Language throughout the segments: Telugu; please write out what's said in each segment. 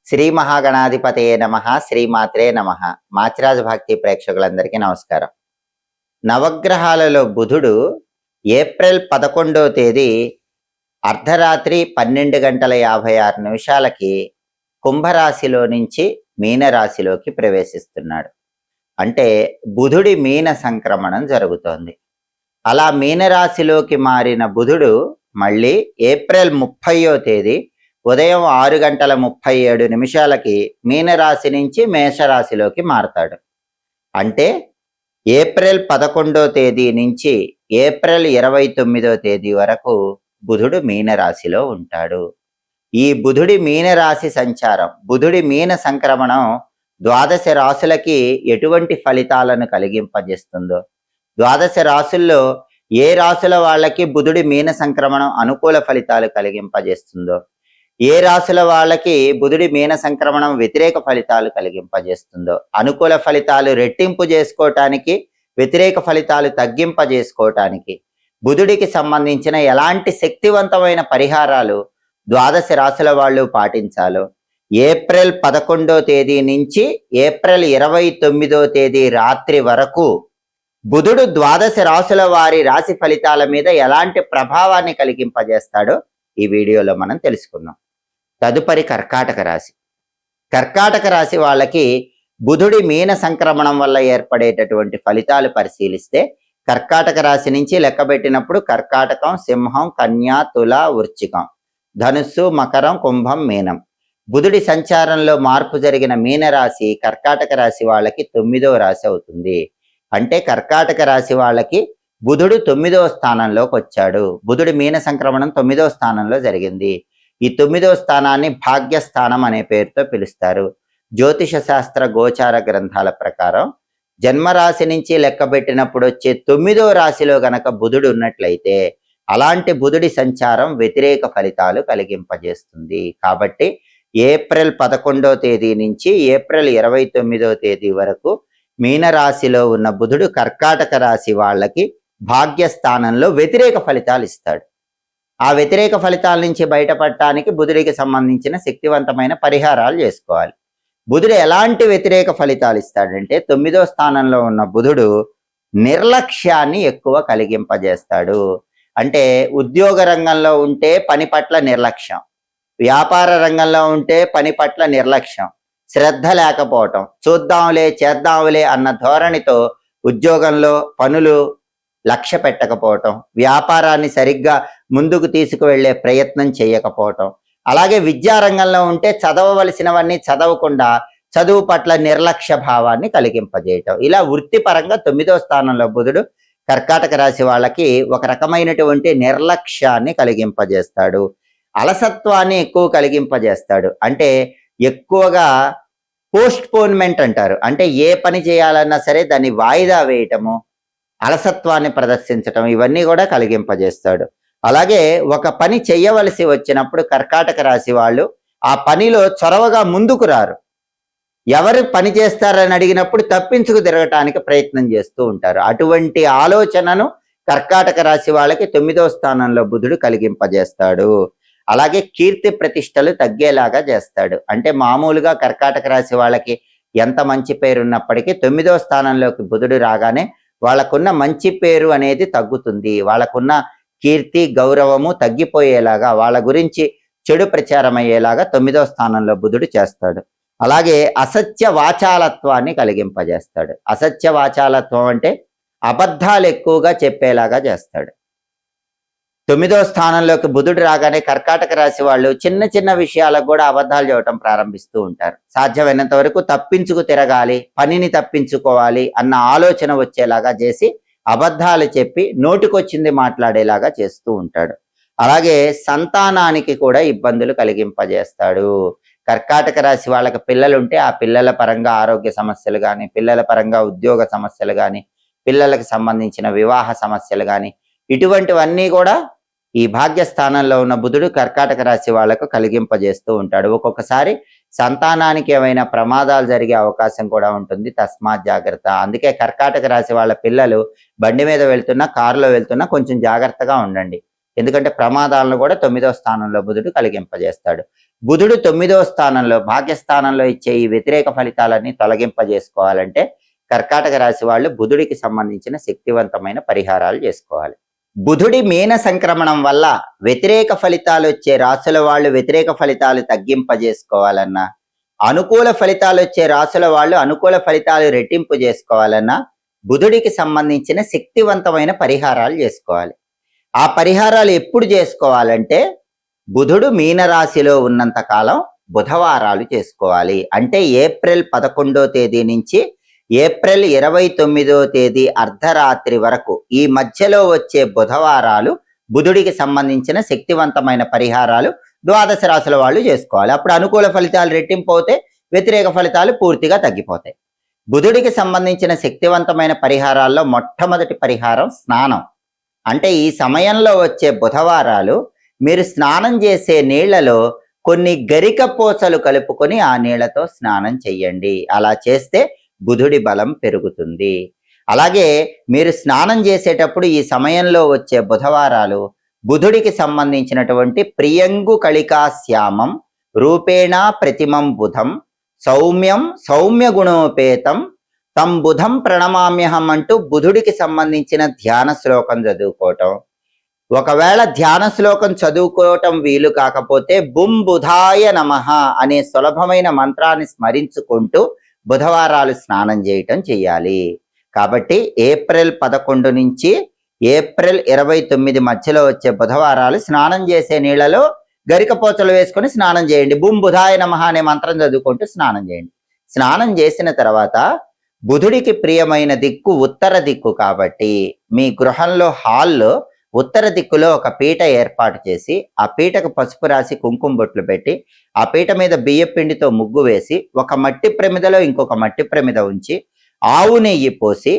శ్రీ మహాగణాధిపతయే నమః. శ్రీమాత్రే నమః. మాచిరాజు భక్తి ప్రేక్షకులందరికీ నమస్కారం. నవగ్రహాలలో బుధుడు ఏప్రిల్ 11వ తేదీ అర్ధరాత్రి 12:56 కుంభరాశిలో నుంచి మీనరాశిలోకి ప్రవేశిస్తున్నాడు. అంటే బుధుడి మీన సంక్రమణం జరుగుతోంది. అలా మీనరాశిలోకి మారిన బుధుడు మళ్ళీ ఏప్రిల్ 30వ తేదీ ఉదయం 6:37 మీనరాశి నుంచి మేషరాశిలోకి మారతాడు. అంటే ఏప్రిల్ 11వ తేదీ నుంచి ఏప్రిల్ 29వ తేదీ వరకు బుధుడు మీనరాశిలో ఉంటాడు. ఈ బుధుడి మీనరాశి సంచారం, బుధుడి మీన సంక్రమణం 12 రాశులకి ఎటువంటి ఫలితాలను కలిగింపజేస్తుందో, 12 రాశుల్లో ఏ రాశుల వాళ్ళకి బుధుడి మీన సంక్రమణం అనుకూల ఫలితాలు కలిగింపజేస్తుందో, ఏ రాశుల వాళ్ళకి బుధుడి మీన సంక్రమణం వ్యతిరేక ఫలితాలు కలిగింపజేస్తుందో, అనుకూల ఫలితాలు రెట్టింపు చేసుకోవటానికి, వ్యతిరేక ఫలితాలు తగ్గింపజేసుకోవటానికి బుధుడికి సంబంధించిన ఎలాంటి శక్తివంతమైన పరిహారాలు 12 రాశుల వాళ్ళు పాటించాలో ఏప్రిల్ 11వ తేదీ నుంచి ఏప్రిల్ 29వ తేదీ రాత్రి వరకు బుధుడు 12 రాశుల వారి రాశి ఫలితాల మీద ఎలాంటి ప్రభావాన్ని కలిగింపజేస్తాడో ఈ వీడియోలో మనం తెలుసుకుందాం. తదుపరి కర్కాటక రాశి. కర్కాటక రాశి వాళ్ళకి బుధుడి మీన సంక్రమణం వల్ల ఏర్పడేటటువంటి ఫలితాలు పరిశీలిస్తే కర్కాటక రాశి నుంచి లెక్కబెట్టినప్పుడు కర్కాటకం, సింహం, కన్య, తుల, వృశ్చికం, ధనుస్సు, మకరం, కుంభం, మీనం. బుధుడి సంచారంలో మార్పు జరిగిన మీనరాశి కర్కాటక రాశి వాళ్ళకి 9వ రాశి అవుతుంది. అంటే కర్కాటక రాశి వాళ్ళకి బుధుడు 9వ స్థానంలోకి వచ్చాడు. బుధుడి మీన సంక్రమణం 9వ స్థానంలో జరిగింది. ఈ 9వ స్థానాన్ని భాగ్యస్థానం అనే పేరుతో పిలుస్తారు. జ్యోతిష శాస్త్ర గోచార గ్రంథాల ప్రకారం జన్మరాశి నుంచి లెక్కబెట్టినప్పుడు వచ్చే 9వ రాశిలో గనక బుధుడు ఉన్నట్లయితే అలాంటి బుధుడి సంచారం వ్యతిరేక ఫలితాలు కలిగింపజేస్తుంది. కాబట్టి ఏప్రిల్ 11వ తేదీ నుంచి ఏప్రిల్ 29వ తేదీ వరకు మీనరాశిలో ఉన్న బుధుడు కర్కాటక రాశి వాళ్ళకి భాగ్యస్థానంలో వ్యతిరేక ఫలితాలు ఇస్తాడు. ఆ వ్యతిరేక ఫలితాల నుంచి బయటపడటానికి బుధుడికి సంబంధించిన శక్తివంతమైన పరిహారాలు చేసుకోవాలి. బుధుడు ఎలాంటి వ్యతిరేక ఫలితాలు ఇస్తాడంటే 9వ స్థానంలో ఉన్న బుధుడు నిర్లక్ష్యాన్ని ఎక్కువ కలిగింపజేస్తాడు. అంటే ఉద్యోగ రంగంలో ఉంటే పని పట్ల నిర్లక్ష్యం, వ్యాపార రంగంలో ఉంటే పని పట్ల నిర్లక్ష్యం, శ్రద్ధ లేకపోవటం, చూద్దాంలే చేద్దాంలే అన్న ధోరణితో ఉద్యోగంలో పనులు లక్ష్య పెట్టకపోవటం, వ్యాపారాన్ని సరిగ్గా ముందుకు తీసుకువెళ్లే ప్రయత్నం చేయకపోవటం, అలాగే విద్యారంగంలో ఉంటే చదవవలసినవన్నీ చదవకుండా చదువు పట్ల నిర్లక్ష్య భావాన్ని కలిగింపజేయటం. ఇలా వృత్తిపరంగా 9వ స్థానంలో బుధుడు కర్కాటక రాశి వాళ్ళకి ఒక రకమైనటువంటి నిర్లక్ష్యాన్ని కలిగింపజేస్తాడు. అలసత్వాన్ని ఎక్కువ కలిగింపజేస్తాడు. అంటే ఎక్కువగా పోస్ట్ పోన్మెంట్ అంటారు. అంటే ఏ పని చేయాలన్నా సరే దాన్ని వాయిదా వేయటము, అలసత్వాన్ని ప్రదర్శించటం, ఇవన్నీ కూడా కలిగింపజేస్తాడు. అలాగే ఒక పని చెయ్యవలసి వచ్చినప్పుడు కర్కాటక రాశి వాళ్ళు ఆ పనిలో చొరవగా ముందుకు రారు. ఎవరు పని చేస్తారని అడిగినప్పుడు తప్పించుకు తిరగటానికి ప్రయత్నం చేస్తూ ఉంటారు. అటువంటి ఆలోచనను కర్కాటక రాశి వాళ్ళకి 9వ స్థానంలో బుధుడు కలిగింపజేస్తాడు. అలాగే కీర్తి ప్రతిష్టలు తగ్గేలాగా చేస్తాడు. అంటే మామూలుగా కర్కాటక రాశి వాళ్ళకి ఎంత మంచి పేరు ఉన్నప్పటికీ 9వ స్థానంలోకి బుధుడు రాగానే వాళ్ళకున్న మంచి పేరు అనేది తగ్గుతుంది. వాళ్ళకున్న కీర్తి గౌరవము తగ్గిపోయేలాగా, వాళ్ళ గురించి చెడు ప్రచారం అయ్యేలాగా 9వ స్థానంలో బుధుడు చేస్తాడు. అలాగే అసత్య వాచాలత్వాన్ని కలిగింపజేస్తాడు. అసత్య వాచాలత్వం అంటే అబద్ధాలు ఎక్కువగా చెప్పేలాగా చేస్తాడు. 9వ స్థానంలోకి బుధుడు రాగానే కర్కాటక రాశి వాళ్ళు చిన్న చిన్న విషయాలకు కూడా అబద్ధాలు చెప్పడం ప్రారంభిస్తూ ఉంటారు. సాధ్యమైనంత వరకు తప్పించుకు తిరగాలి, పనిని తప్పించుకోవాలి అన్న ఆలోచన వచ్చేలాగా చేసి అబద్ధాలు చెప్పి నోటికొచ్చింది మాట్లాడేలాగా చేస్తూ ఉంటాడు. అలాగే సంతానానికి కూడా ఇబ్బందులు కలిగింపజేస్తాడు. కర్కాటక రాశి వాళ్ళకి పిల్లలుంటే ఆ పిల్లల పరంగా ఆరోగ్య సమస్యలు కానీ, పిల్లల పరంగా ఉద్యోగ సమస్యలు కానీ, పిల్లలకు సంబంధించిన వివాహ సమస్యలు కానీ, ఇటువంటివన్నీ కూడా ఈ భాగ్యస్థానంలో ఉన్న బుధుడు కర్కాటక రాశి వాళ్లకు కలిగింపజేస్తూ ఉంటాడు. ఒక్కొక్కసారి సంతానానికి ఏమైనా ప్రమాదాలు జరిగే అవకాశం కూడా ఉంటుంది. తస్మాత్ జాగ్రత్త. అందుకే కర్కాటక రాశి వాళ్ళ పిల్లలు బండి మీద వెళ్తున్నా, కారులో వెళ్తున్నా కొంచెం జాగ్రత్తగా ఉండండి. ఎందుకంటే ప్రమాదాలను కూడా 9వ స్థానంలో బుధుడు కలిగింపజేస్తాడు. బుధుడు 9వ స్థానంలో భాగ్యస్థానంలో ఇచ్చే ఈ వ్యతిరేక ఫలితాలన్నీ తొలగింపజేసుకోవాలంటే కర్కాటక రాశి వాళ్ళు బుధుడికి సంబంధించిన శక్తివంతమైన పరిహారాలు చేసుకోవాలి. బుధుడి మీన సంక్రమణం వల్ల వ్యతిరేక ఫలితాలు వచ్చే రాశుల వాళ్ళు వ్యతిరేక ఫలితాలు తగ్గింపజేసుకోవాలన్నా, అనుకూల ఫలితాలు వచ్చే రాశుల వాళ్ళు అనుకూల ఫలితాలు రెట్టింపు చేసుకోవాలన్నా బుధుడికి సంబంధించిన శక్తివంతమైన పరిహారాలు చేసుకోవాలి. ఆ పరిహారాలు ఎప్పుడు చేసుకోవాలంటే బుధుడు మీనరాశిలో ఉన్నంత కాలం బుధవారాలు చేసుకోవాలి. అంటే ఏప్రిల్ 11వ తేదీ నుంచి ఏప్రిల్ 29వ తేదీ అర్ధరాత్రి వరకు ఈ మధ్యలో వచ్చే బుధవారాలు బుధుడికి సంబంధించిన శక్తివంతమైన పరిహారాలు ద్వాదశ రాశుల వాళ్ళు చేసుకోవాలి. అప్పుడు అనుకూల ఫలితాలు రెట్టింపు అవుతాయి, వ్యతిరేక ఫలితాలు పూర్తిగా తగ్గిపోతాయి. బుధుడికి సంబంధించిన శక్తివంతమైన పరిహారాల్లో మొట్టమొదటి పరిహారం స్నానం. అంటే ఈ సమయంలో వచ్చే బుధవారాలు మీరు స్నానం చేసే నీళ్లలో కొన్ని గరిక పూసలు కలుపుకొని ఆ నీళ్లతో స్నానం చెయ్యండి. అలా చేస్తే బుధుడి బలం పెరుగుతుంది. అలాగే మీరు స్నానం చేసేటప్పుడు ఈ సమయంలో వచ్చే బుధవారాలు బుధుడికి సంబంధించినటువంటి ప్రియంగు కళికా శ్యామం రూపేణ ప్రతిమం బుధం సౌమ్యం సౌమ్య గుణోపేతం తం బుధం ప్రణమామ్యహం అంటూ బుధుడికి సంబంధించిన ధ్యాన శ్లోకం చదువుకోవటం. ఒకవేళ ధ్యాన శ్లోకం చదువుకోవటం వీలు కాకపోతే బుం బుధాయ నమః అనే సులభమైన మంత్రాన్ని స్మరించుకుంటూ బుధవారాలు స్నానం చేయటం చెయ్యాలి. కాబట్టి ఏప్రిల్ 11 నుంచి ఏప్రిల్ 29 మధ్యలో వచ్చే బుధవారాలు స్నానం చేసే నీళ్లలో గరికపోచలు వేసుకొని స్నానం చేయండి. బుం బుధాయ నమః అనే మంత్రం చదువుకుంటూ స్నానం చేయండి. స్నానం చేసిన తర్వాత బుధుడికి ప్రియమైన దిక్కు ఉత్తర దిక్కు కాబట్టి మీ గృహంలో హాల్లో ఉత్తర దిక్కులో ఒక పీట ఏర్పాటు చేసి ఆ పీటకు పసుపు రాసి కుంకుమ బొట్లు పెట్టి ఆ పీట మీద బియ్య పిండితో ముగ్గు వేసి ఒక మట్టి ప్రమిదలో ఇంకొక మట్టి ప్రమిద ఉంచి ఆవు నెయ్యి పోసి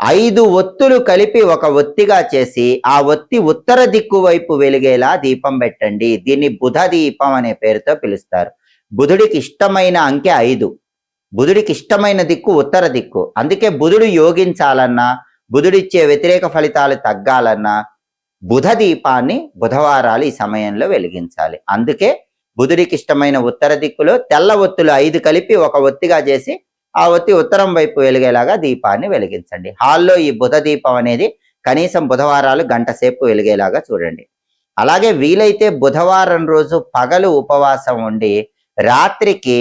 5 ఒత్తులు కలిపి ఒక ఒత్తిగా చేసి ఆ ఒత్తి ఉత్తర దిక్కు వైపు వెలిగేలా దీపం పెట్టండి. దీన్ని బుధ దీపం అనే పేరుతో పిలుస్తారు. బుధుడికి ఇష్టమైన అంకె 5. బుధుడికి ఇష్టమైన దిక్కు ఉత్తర దిక్కు. అందుకే బుధుడు యోగించాలన్నా బుధుడిచ్చే వ్యతిరేక ఫలితాలు తగ్గాలన్నా బుధ దీపాన్ని బుధవారాలు ఈ సమయంలో వెలిగించాలి. అందుకే బుధుడికి ఇష్టమైన ఉత్తర దిక్కులో తెల్ల ఒత్తులు 5 కలిపి ఒక ఒత్తిగా చేసి ఆ ఒత్తి ఉత్తరం వైపు వెలిగేలాగా దీపాన్ని వెలిగించండి. హాల్లో ఈ బుధ దీపం అనేది కనీసం బుధవారాలు గంట సేపు వెలిగేలాగా చూడండి. అలాగే వీలైతే బుధవారం రోజు పగలు ఉపవాసం ఉండి రాత్రికి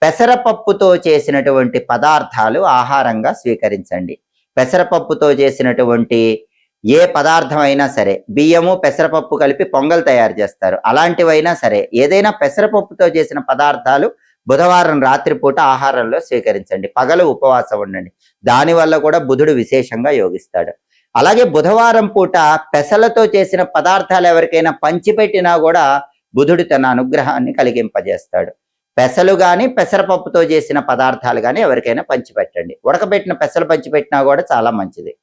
పెసరపప్పుతో చేసినటువంటి పదార్థాలు ఆహారంగా స్వీకరించండి. పెసరపప్పుతో చేసినటువంటి ఏ పదార్థం అయినా సరే, బియ్యము పెసరపప్పు కలిపి పొంగల్ తయారు చేస్తారు, అలాంటివైనా సరే ఏదైనా పెసరపప్పుతో చేసిన పదార్థాలు బుధవారం రాత్రిపూట ఆహారంలో స్వీకరించండి. పగలు ఉపవాసం ఉండండి. దానివల్ల కూడా బుధుడు విశేషంగా యోగిస్తాడు. అలాగే బుధవారం పూట పెసలతో చేసిన పదార్థాలు ఎవరికైనా పంచిపెట్టినా కూడా బుధుడు తన అనుగ్రహాన్ని కలిగింపజేస్తాడు. పెసలు కానీ పెసరపప్పుతో చేసిన పదార్థాలు కానీ ఎవరికైనా పంచిపెట్టండి. ఉడకబెట్టిన పెసలు పంచిపెట్టినా కూడా చాలా మంచిది.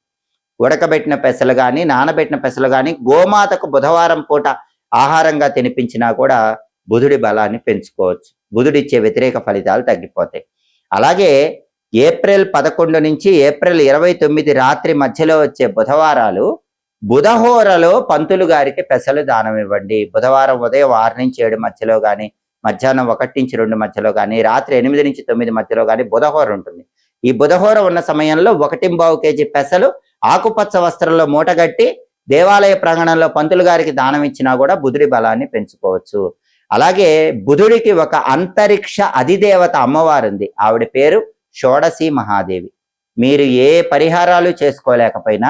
ఉడకబెట్టిన పెసలు కానీ నానబెట్టిన పెసలు కానీ గోమాతకు బుధవారం పూట ఆహారంగా తినిపించినా కూడా బుధుడి బలాన్ని పెంచుకోవచ్చు. బుధుడిచ్చే వ్యతిరేక ఫలితాలు తగ్గిపోతాయి. అలాగే ఏప్రిల్ 11 నుంచి ఏప్రిల్ 29 రాత్రి మధ్యలో వచ్చే బుధవారాలు బుధహోరలో పంతులు గారికి పెసలు దానం ఇవ్వండి. బుధవారం ఉదయం 6 నుంచి 7 మధ్యలో కానీ, మధ్యాహ్నం 1 నుంచి 2 మధ్యలో కానీ, రాత్రి 8 నుంచి 9 మధ్యలో కానీ బుధహోర ఉంటుంది. ఈ బుధహోర ఉన్న సమయంలో 1.25 కేజీ పెసలు ఆకుపచ్చ వస్త్రంలో మూటగట్టి దేవాలయ ప్రాంగణంలో పంతులు గారికి దానం ఇచ్చినా కూడా బుధుడి బలాన్ని పెంచుకోవచ్చు. అలాగే బుధుడికి ఒక అంతరిక్ష అధిదేవత అమ్మవారు ఉంది. ఆవిడ పేరు షోడశి మహాదేవి. మీరు ఏ పరిహారాలు చేసుకోలేకపోయినా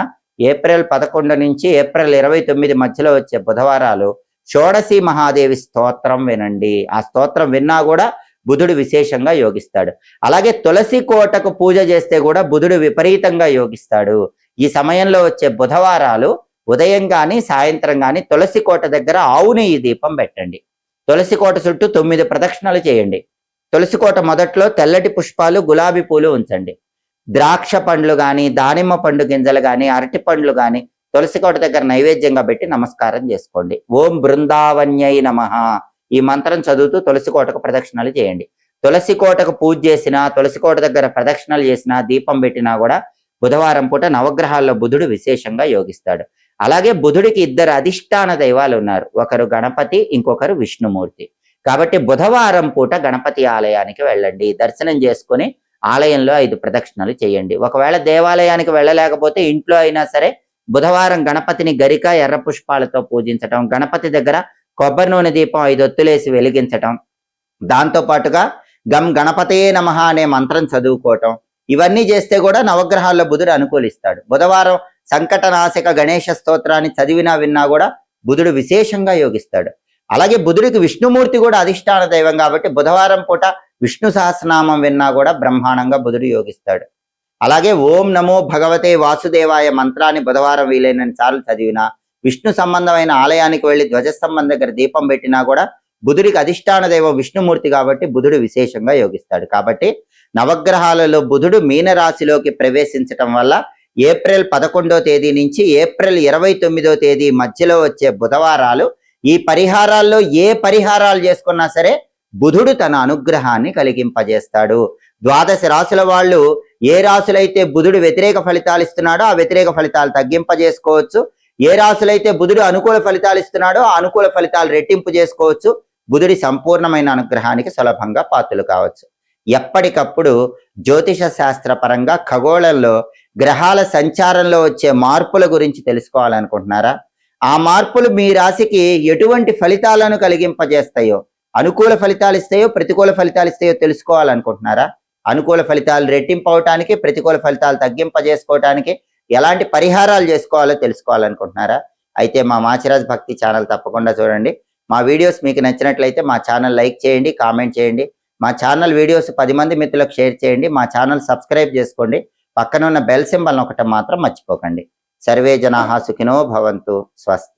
ఏప్రిల్ 11 నుంచి ఏప్రిల్ 29 మధ్యలో వచ్చే బుధవారాలు షోడశి మహాదేవి స్తోత్రం వినండి. ఆ స్తోత్రం విన్నా కూడా బుధుడు విశేషంగా యోగిస్తాడు. అలాగే తులసి కోటకు పూజ చేస్తే కూడా బుధుడు విపరీతంగా యోగిస్తాడు. ఈ సమయంలో వచ్చే బుధవారాలు ఉదయం కానీ సాయంత్రం కానీ తులసి కోట దగ్గర ఆవు నెయ్యి దీపం పెట్టండి. తులసి కోట చుట్టూ 9 ప్రదక్షిణలు చేయండి. తులసి కోట మొదట్లో తెల్లటి పుష్పాలు గులాబీ పూలు ఉంచండి. ద్రాక్ష పండ్లు కానీ, దానిమ్మ పండు గింజలు కానీ, అరటి పండ్లు కానీ తులసి కోట దగ్గర నైవేద్యంగా పెట్టి నమస్కారం చేసుకోండి. ఓం బృందావన్యై నమః ఈ మంత్రం చదువుతూ తులసి కోటకు ప్రదక్షిణలు చేయండి. తులసి కోటకు పూజ చేసినా, తులసి కోట దగ్గర ప్రదక్షిణలు చేసినా, దీపం పెట్టినా కూడా బుధవారం పూట నవగ్రహాల్లో బుధుడు విశేషంగా యోగిస్తాడు. అలాగే బుధుడికి ఇద్దరు అధిష్టాన దైవాలు ఉన్నారు, ఒకరు గణపతి, ఇంకొకరు విష్ణుమూర్తి. కాబట్టి బుధవారం పూట గణపతి ఆలయానికి వెళ్ళండి, దర్శనం చేసుకొని ఆలయంలో 5 ప్రదక్షిణలు చేయండి. ఒకవేళ దేవాలయానికి వెళ్ళలేకపోతే ఇంట్లో అయినా సరే బుధవారం గణపతిని గరిక ఎర్ర పుష్పాలతో పూజించటం, గణపతి దగ్గర కొబ్బరి నూనె దీపం 5 ఒత్తులేసి వెలిగించటం, దాంతో పాటుగా గం గణపతయే నమః అనే మంత్రం చదువుకోవటం, ఇవన్నీ చేస్తే కూడా నవగ్రహాల్లో బుధుడు అనుకూలిస్తాడు. బుధవారం సంకటనాశక గణేష స్తోత్రాన్ని చదివినా విన్నా కూడా బుధుడు విశేషంగా యోగిస్తాడు. అలాగే బుధుడికి విష్ణుమూర్తి కూడా అధిష్టాన దైవం కాబట్టి బుధవారం పూట విష్ణు సహస్రనామం విన్నా కూడా బ్రహ్మాండంగా బుధుడు యోగిస్తాడు. అలాగే ఓం నమో భగవతే వాసుదేవాయ మంత్రాన్ని బుధవారం వీలైనన్ని సార్లు చదివినా, విష్ణు సంబంధమైన ఆలయానికి వెళ్ళి ధ్వజస్తంభం దగ్గర దీపం పెట్టినా కూడా బుధుడికి అధిష్టాన దైవం విష్ణుమూర్తి కాబట్టి బుధుడు విశేషంగా యోగిస్తాడు. కాబట్టి నవగ్రహాలలో బుధుడు మీనరాశిలోకి ప్రవేశించటం వల్ల ఏప్రిల్ 11వ తేదీ నుంచి ఏప్రిల్ 29వ తేదీ మధ్యలో వచ్చే బుధవారాలు, ఈ పరిహారాల్లో ఏ పరిహారాలు చేసుకున్నా సరే బుధుడు తన అనుగ్రహాన్ని కలిగింపజేస్తాడు. 12 రాశుల వాళ్ళు ఏ రాశులైతే బుధుడు వ్యతిరేక ఫలితాలు ఇస్తున్నాడో ఆ వ్యతిరేక ఫలితాలు తగ్గింపజేసుకోవచ్చు, ఏ రాశులైతే బుధుడు అనుకూల ఫలితాలు ఇస్తున్నాడో ఆ అనుకూల ఫలితాలు రెట్టింపు చేసుకోవచ్చు, బుధుడి సంపూర్ణమైన అనుగ్రహానికి సులభంగా పాత్రలు కావచ్చు. ఎప్పటికప్పుడు జ్యోతిష శాస్త్ర పరంగా ఖగోళంలో గ్రహాల సంచారంలో వచ్చే మార్పుల గురించి తెలుసుకోవాలనుకుంటున్నారా? ఆ మార్పులు మీ రాశికి ఎటువంటి ఫలితాలను కలిగింపజేస్తాయో, అనుకూల ఫలితాలు ఇస్తాయో ప్రతికూల ఫలితాలు ఇస్తాయో తెలుసుకోవాలనుకుంటున్నారా? అనుకూల ఫలితాలు రెట్టింపు అవటానికి, ప్రతికూల ఫలితాలు తగ్గింపజేసుకోవటానికి ఎలాంటి పరిహారాలు చేసుకోవాలో తెలుసుకోవాలనుకుంటున్నారా? అయితే మా మాచిరాజ్ భక్తి ఛానల్ తప్పకుండా చూడండి. మా వీడియోస్ మీకు నచ్చినట్లయితే మా ఛానల్ లైక్ చేయండి, కామెంట్ చేయండి. మా ఛానల్ వీడియోస్ 10 మంది మిత్రులకు షేర్ చేయండి. మా ఛానల్ సబ్స్క్రైబ్ చేసుకోండి. పక్కన ఉన్న బెల్ సింబల్ నొక్కటం మాత్రం మర్చిపోకండి. సర్వే జనాః సుఖినో భవంతు. స్వస్తి.